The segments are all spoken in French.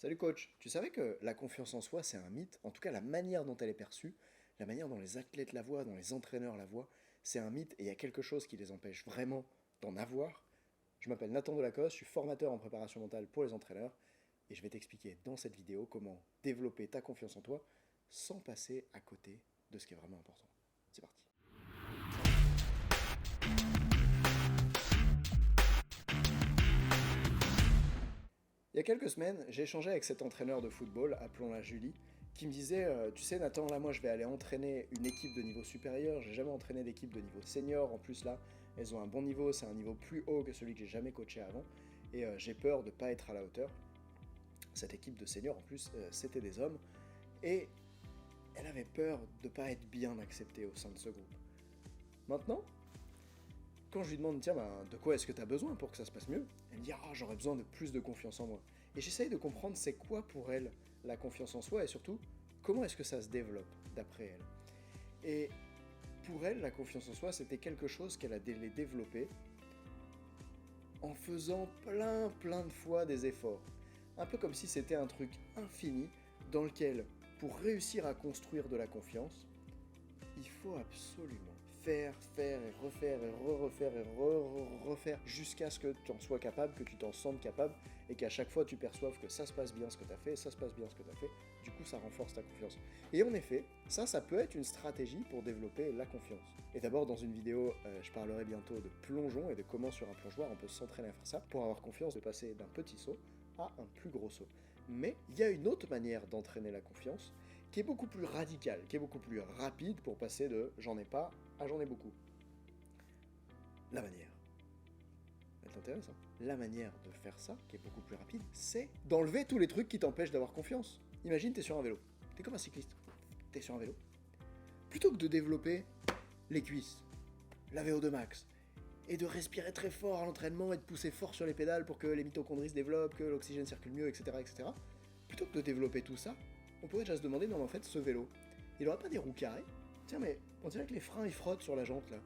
Salut coach, tu savais que la confiance en soi c'est un mythe, en tout cas la manière dont elle est perçue, la manière dont les athlètes la voient, dont les entraîneurs la voient, c'est un mythe et il y a quelque chose qui les empêche vraiment d'en avoir. Je m'appelle Nathan Delacoste, je suis formateur en préparation mentale pour les entraîneurs et je vais t'expliquer dans cette vidéo comment développer ta confiance en toi sans passer à côté de ce qui est vraiment important. C'est parti. Il y a quelques semaines, j'ai échangé avec cet entraîneur de football, appelons-la Julie, qui me disait Tu sais, Nathan, là, moi, je vais aller entraîner une équipe de niveau supérieur. J'ai jamais entraîné d'équipe de niveau senior. En plus, là, elles ont un bon niveau. C'est un niveau plus haut que celui que j'ai jamais coaché avant. Et j'ai peur de ne pas être à la hauteur. Cette équipe de seniors, en plus, c'était des hommes. Et elle avait peur de ne pas être bien acceptée au sein de ce groupe. Maintenant, quand je lui demande, tiens, de quoi est-ce que tu as besoin pour que ça se passe mieux, elle me dit, j'aurais besoin de plus de confiance en moi. Et j'essaye de comprendre c'est quoi pour elle la confiance en soi et surtout, comment est-ce que ça se développe d'après elle. Et pour elle, la confiance en soi, c'était quelque chose qu'elle a développé en faisant plein de fois des efforts. Un peu comme si c'était un truc infini dans lequel, pour réussir à construire de la confiance, il faut absolument faire et refaire et refaire et refaire jusqu'à ce que tu en sois capable, que tu t'en sentes capable et qu'à chaque fois tu perçoives que ça se passe bien ce que tu as fait, ça se passe bien ce que tu as fait, du coup ça renforce ta confiance. Et en effet, ça peut être une stratégie pour développer la confiance. Et d'abord dans une vidéo, je parlerai bientôt de plongeon et de comment sur un plongeoir on peut s'entraîner à faire ça pour avoir confiance de passer d'un petit saut à un plus gros saut. Mais il y a une autre manière d'entraîner la confiance qui est beaucoup plus radicale, qui est beaucoup plus rapide pour passer de j'en ai pas à j'en ai beaucoup. La manière. Ça t'intéresse, hein ? La manière de faire ça, qui est beaucoup plus rapide, c'est d'enlever tous les trucs qui t'empêchent d'avoir confiance. Imagine, t'es sur un vélo. T'es comme un cycliste. T'es sur un vélo. Plutôt que de développer les cuisses, la VO2 max, et de respirer très fort à l'entraînement et de pousser fort sur les pédales pour que les mitochondries se développent, que l'oxygène circule mieux, etc. Plutôt que de développer tout ça, on pourrait déjà se demander, non mais en fait, ce vélo, il aura pas des roues carrées ? Tiens, mais on dirait que les freins, ils frottent sur la jante, là.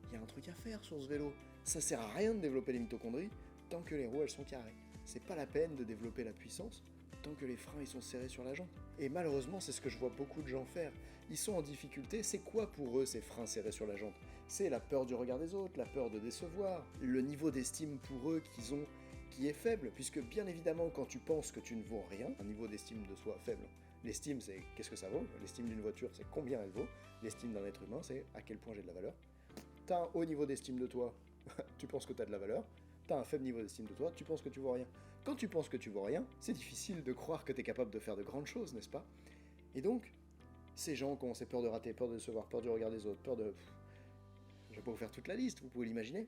Il y a un truc à faire sur ce vélo. Ça sert à rien de développer les mitochondries tant que les roues, elles sont carrées. C'est pas la peine de développer la puissance tant que les freins, ils sont serrés sur la jante. Et malheureusement, c'est ce que je vois beaucoup de gens faire. Ils sont en difficulté. C'est quoi pour eux, ces freins serrés sur la jante ? C'est la peur du regard des autres, la peur de décevoir, le niveau d'estime pour eux qu'ils ont qui est faible, puisque bien évidemment, quand tu penses que tu ne vaux rien, un niveau d'estime de soi faible, l'estime, c'est qu'est-ce que ça vaut ? L'estime d'une voiture, c'est combien elle vaut ? L'estime d'un être humain, c'est à quel point j'ai de la valeur. T'as un haut niveau d'estime de toi, tu penses que t'as de la valeur. T'as un faible niveau d'estime de toi, tu penses que tu vaux rien. Quand tu penses que tu vaux rien, c'est difficile de croire que t'es capable de faire de grandes choses, n'est-ce pas ? Et donc, ces gens qui ont ces peurs de rater, peur de décevoir, peur du regard des autres, peur de... Je vais pas vous faire toute la liste, vous pouvez l'imaginer.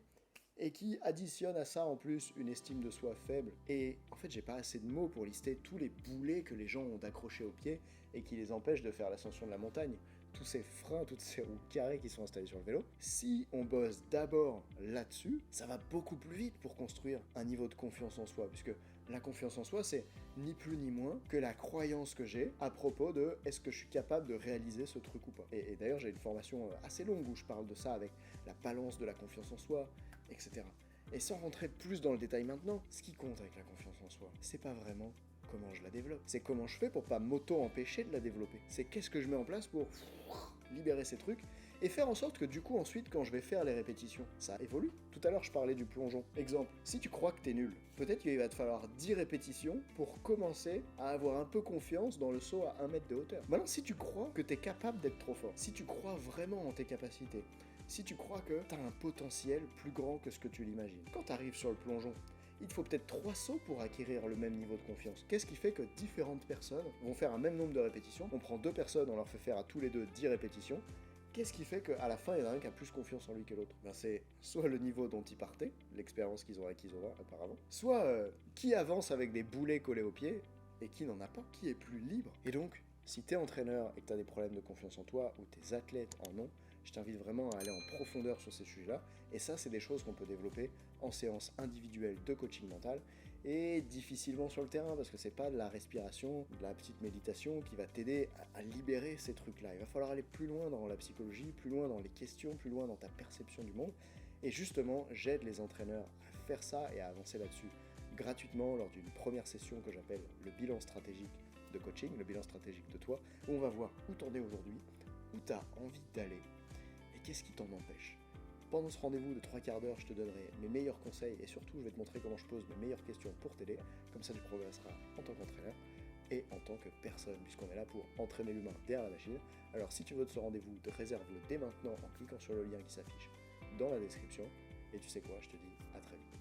Et qui additionne à ça en plus une estime de soi faible. Et en fait, j'ai pas assez de mots pour lister tous les boulets que les gens ont d'accrocher aux pieds et qui les empêchent de faire l'ascension de la montagne. Tous ces freins, toutes ces roues carrées qui sont installées sur le vélo. Si on bosse d'abord là-dessus, ça va beaucoup plus vite pour construire un niveau de confiance en soi, puisque la confiance en soi, c'est ni plus ni moins que la croyance que j'ai à propos de est-ce que je suis capable de réaliser ce truc ou pas. Et d'ailleurs, j'ai une formation assez longue où je parle de ça avec la balance de la confiance en soi, etc. Et sans rentrer plus dans le détail maintenant, ce qui compte avec la confiance en soi, c'est pas vraiment comment je la développe, c'est comment je fais pour pas m'auto-empêcher de la développer. C'est qu'est-ce que je mets en place pour libérer ces trucs et faire en sorte que du coup ensuite quand je vais faire les répétitions, ça évolue. Tout à l'heure je parlais du plongeon. Exemple, si tu crois que t'es nul, peut-être qu'il va te falloir 10 répétitions pour commencer à avoir un peu confiance dans le saut à 1 mètre de hauteur. Maintenant si tu crois que t'es capable d'être trop fort, si tu crois vraiment en tes capacités, si tu crois que t'as un potentiel plus grand que ce que tu l'imagines, quand t'arrives sur le plongeon, il te faut peut-être 3 sauts pour acquérir le même niveau de confiance. Qu'est-ce qui fait que différentes personnes vont faire un même nombre de répétitions ? On prend 2 personnes, on leur fait faire à tous les deux 10 répétitions. Qu'est-ce qui fait qu'à la fin, il y en a un qui a plus confiance en lui que l'autre ? C'est soit le niveau dont ils partaient, l'expérience qu'ils ont acquise auparavant, soit qui avance avec des boulets collés aux pieds et qui n'en a pas, qui est plus libre. Et donc, si t'es entraîneur et que t'as des problèmes de confiance en toi, ou tes athlètes en ont, je t'invite vraiment à aller en profondeur sur ces sujets-là. Et ça, c'est des choses qu'on peut développer en séance individuelle de coaching mental et difficilement sur le terrain parce que c'est pas de la respiration, de la petite méditation qui va t'aider à libérer ces trucs-là. Il va falloir aller plus loin dans la psychologie, plus loin dans les questions, plus loin dans ta perception du monde. Et justement, j'aide les entraîneurs à faire ça et à avancer là-dessus gratuitement lors d'une première session que j'appelle le bilan stratégique de coaching, le bilan stratégique de toi, où on va voir où t'en es aujourd'hui, où t'as envie d'aller et qu'est-ce qui t'en empêche. Pendant ce rendez-vous de 3 quarts d'heure, je te donnerai mes meilleurs conseils et surtout je vais te montrer comment je pose mes meilleures questions pour t'aider, comme ça tu progresseras en tant qu'entraîneur et en tant que personne, puisqu'on est là pour entraîner l'humain derrière la machine. Alors si tu veux de ce rendez-vous, réserve-le dès maintenant en cliquant sur le lien qui s'affiche dans la description, et tu sais quoi, je te dis à très vite.